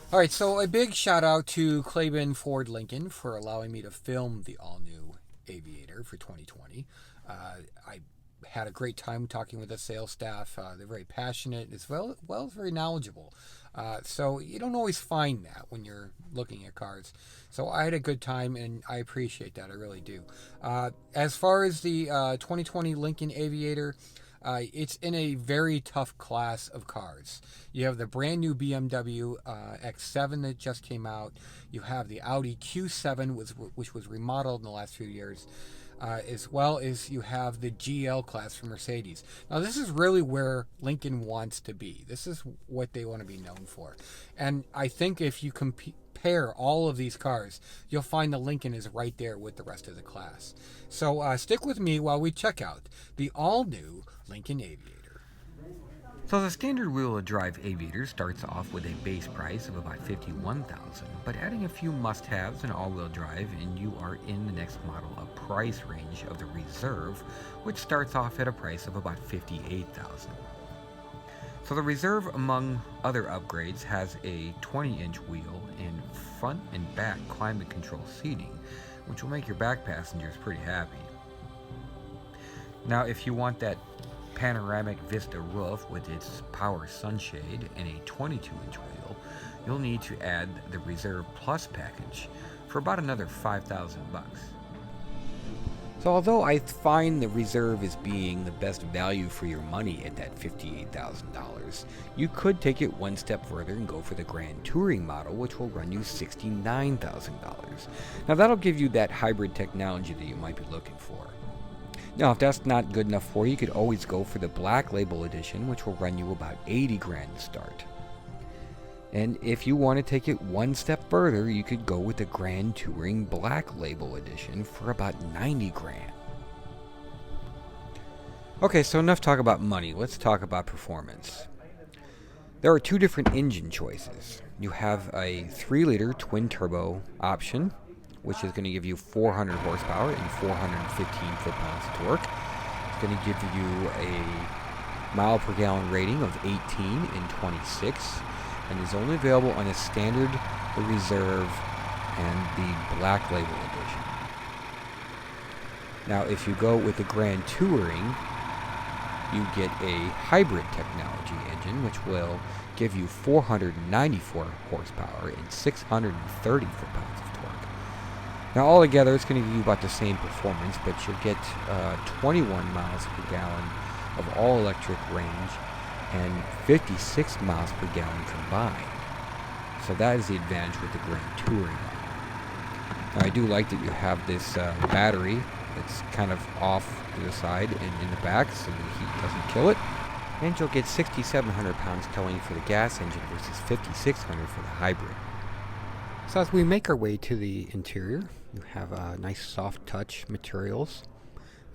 All right, so a big shout out to Claiborne Ford Lincoln for allowing me to film the all new Aviator for 2020. I had a great time talking with the sales staff. They're very passionate as well as very knowledgeable. So you don't always find that when you're looking at cars. So I had a good time and I appreciate that. I really do. As far as the 2020 Lincoln Aviator, it's in a very tough class of cars. You have the brand new BMW X7 that just came out. You have the Audi Q7, which was remodeled in the last few years, as well as you have the GL class from Mercedes. Now, this is really where Lincoln wants to be. This is what they want to be known for. And I think if you compare all of these cars, you'll find the Lincoln is right there with the rest of the class. So stick with me while we check out the all new Lincoln Aviator. So the standard wheel drive Aviator starts off with a base price of about $51,000, but adding a few must-haves and all-wheel drive and you are in the next model of price range of the Reserve, which starts off at a price of about $58,000. So the Reserve, among other upgrades, has a 20-inch wheel and front and back climate control seating, which will make your back passengers pretty happy. Now, if you want that panoramic vista roof with its power sunshade and a 22-inch wheel, you'll need to add the Reserve Plus package for about another $5,000. So although I find the Reserve as being the best value for your money at that $58,000, you could take it one step further and go for the Grand Touring model, which will run you $69,000. Now that'll give you that hybrid technology that you might be looking for. Now, if that's not good enough for you, you could always go for the Black Label Edition, which will run you about $80,000 to start. And if you want to take it one step further, you could go with the Grand Touring Black Label Edition for about $90,000. Okay, so enough talk about money. Let's talk about performance. There are two different engine choices. You have a 3-liter twin-turbo option, which is going to give you 400 horsepower and 415 foot-pounds of torque. It's going to give you a mile per gallon rating of 18 and 26, and is only available on the Standard, the Reserve, and the Black Label Edition. Now, if you go with the Grand Touring, you get a hybrid technology engine, which will give you 494 horsepower and 630 foot-pounds of torque. Now, altogether, it's going to give you about the same performance, but you'll get 21 miles per gallon of all-electric range and 56 miles per gallon combined. So that is the advantage with the Grand Touring. Now, I do like that you have this battery that's kind of off to the side and in the back so the heat doesn't kill it. And you'll get 6,700 pounds towing for the gas engine versus 5,600 for the hybrid. So as we make our way to the interior, you have nice soft touch materials.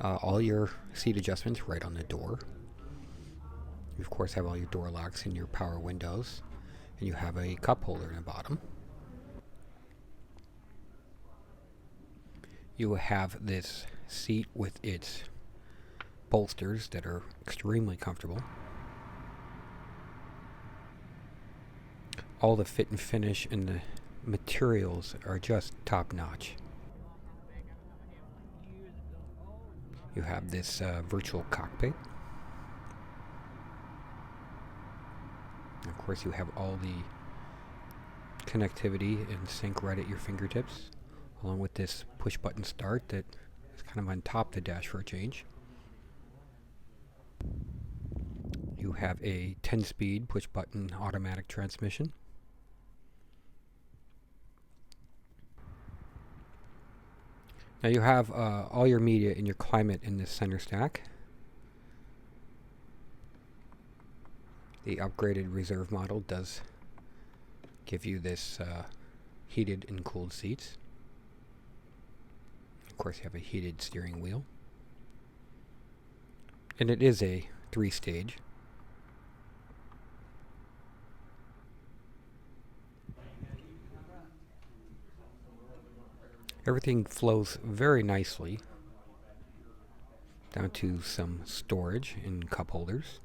All your seat adjustments right on the door. You of course have all your door locks and your power windows. And you have a cup holder in the bottom. You have this seat with its bolsters that are extremely comfortable. All the fit and finish and the materials are just top notch. You have this virtual cockpit. And of course, you have all the connectivity and sync right at your fingertips, along with this push button start that is kind of on top of the dash for a change. You have a 10-speed push button automatic transmission. Now you have all your media and your climate in this center stack. The upgraded Reserve model does give you this heated and cooled seats. Of course, you have a heated steering wheel. And it is a 3-stage. Everything flows very nicely down to some storage and cup holders.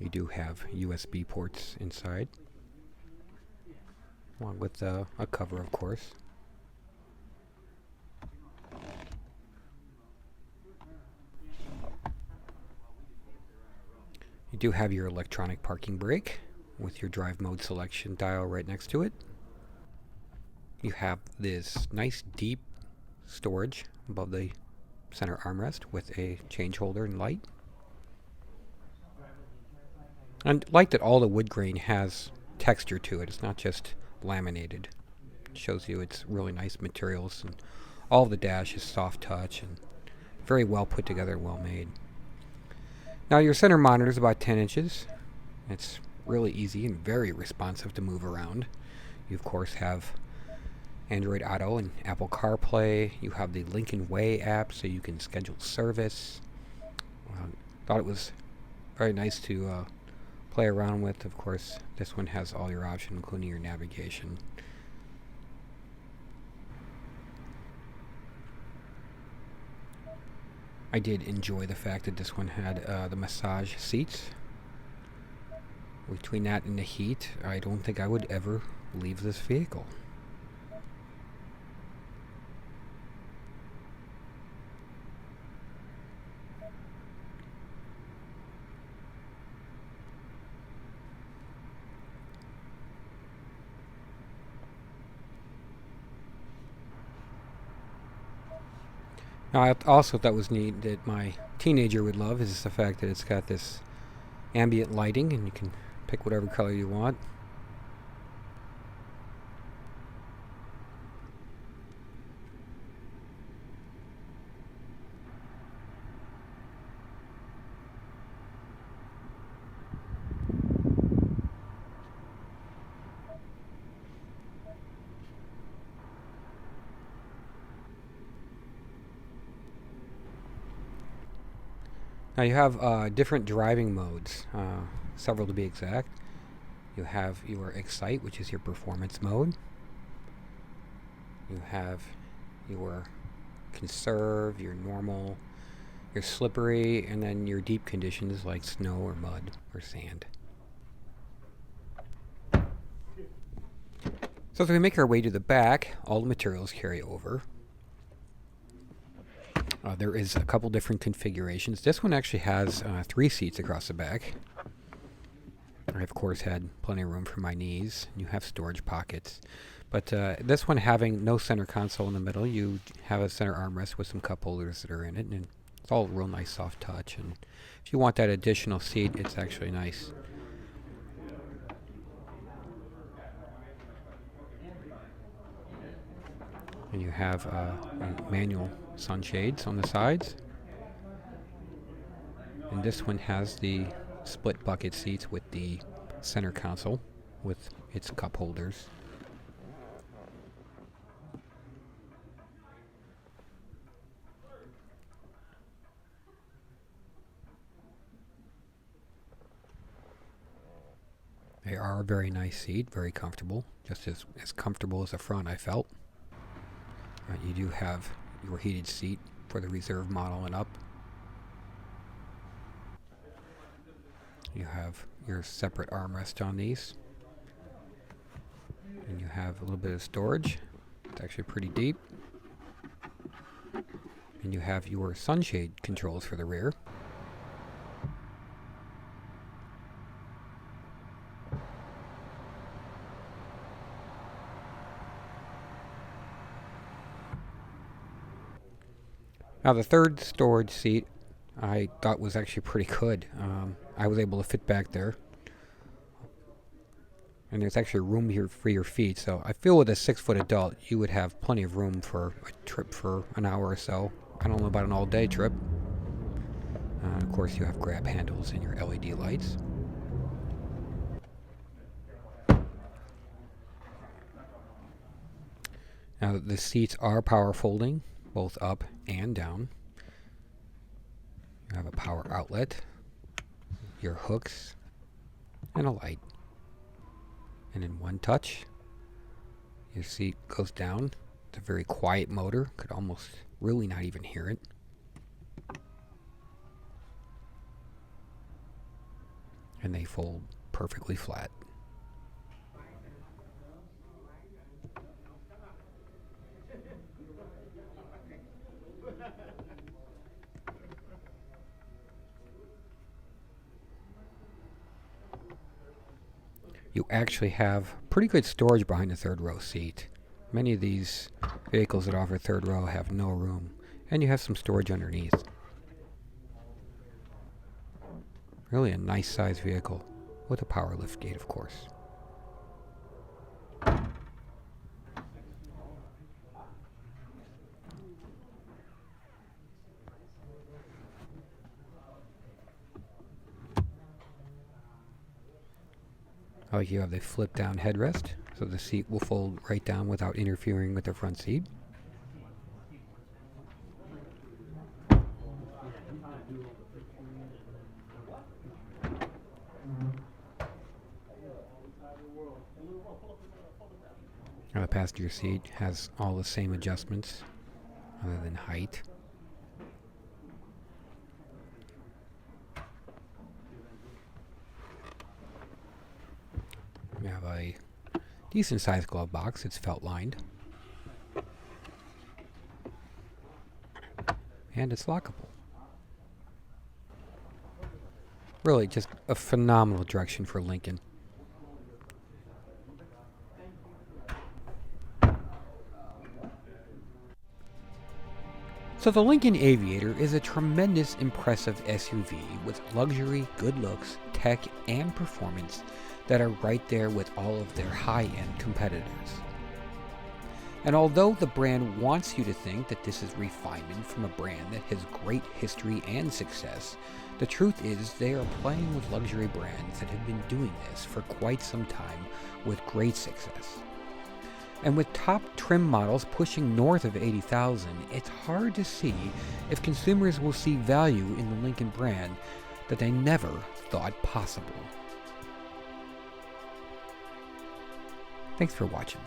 You do have USB ports inside, along with a cover, of course. You do have your electronic parking brake with your drive mode selection dial right next to it. You have this nice deep storage above the center armrest with a change holder and light. And like that all the wood grain has texture to it. It's not just laminated. It shows you it's really nice materials, and all of the dash is soft touch and very well put together, well made. Now your center monitor is about 10 inches. It's really easy and very responsive to move around. You of course have Android Auto and Apple CarPlay. You have the Lincoln Way app so you can schedule service. Thought it was very nice to play around with. Of course, this one has all your options, including your navigation. I did enjoy the fact that this one had the massage seats. Between that and the heat, I don't think I would ever leave this vehicle. Now, I also thought was neat that my teenager would love is the fact that it's got this ambient lighting, and you can pick whatever color you want. Now you have different driving modes, several to be exact. You have your Excite, which is your performance mode. You have your Conserve, your Normal, your Slippery, and then your deep conditions like snow or mud or sand. So as we make our way to the back, all the materials carry over. There is a couple different configurations. This one actually has 3 seats across the back. I, of course, had plenty of room for my knees. You have storage pockets. But this one having no center console in the middle, you have a center armrest with some cup holders that are in it. And it's all real nice soft touch. And if you want that additional seat, it's actually nice. And you have manual sunshades on the sides. And this one has the split bucket seats with the center console with its cup holders. They are a very nice seat, very comfortable, just as comfortable as the front I felt. You do have your heated seat for the reserve model and up. You have your separate armrest on these. And you have a little bit of storage. It's actually pretty deep. And you have your sunshade controls for the rear. Now the third storage seat I thought was actually pretty good. I was able to fit back there. And there's actually room here for your feet. So I feel with a 6-foot adult, you would have plenty of room for a trip for an hour or so. I don't know about an all-day trip. Of course, you have grab handles and your LED lights. Now the seats are power folding, both up and down. You have a power outlet, your hooks, and a light. And in one touch, your seat goes down. It's a very quiet motor. Could almost really not even hear it. and they fold perfectly flat. You actually have pretty good storage behind the third row seat. Many of these vehicles that offer third row have no room, and you have some storage underneath. Really a nice sized vehicle, with a power lift gate, of course. I like you have the flip down headrest, so the seat will fold right down without interfering with the front seat. Now the passenger seat has all the same adjustments other than height. We have a decent sized glove box. It's felt lined. And it's lockable. Really just a phenomenal direction for Lincoln. So the Lincoln Aviator is a tremendous, impressive SUV with luxury, good looks, tech, and performance that are right there with all of their high-end competitors. And although the brand wants you to think that this is refinement from a brand that has great history and success, the truth is they are playing with luxury brands that have been doing this for quite some time with great success. And with top trim models pushing north of $80,000, it's hard to see if consumers will see value in the Lincoln brand that they never thought possible. Thanks for watching.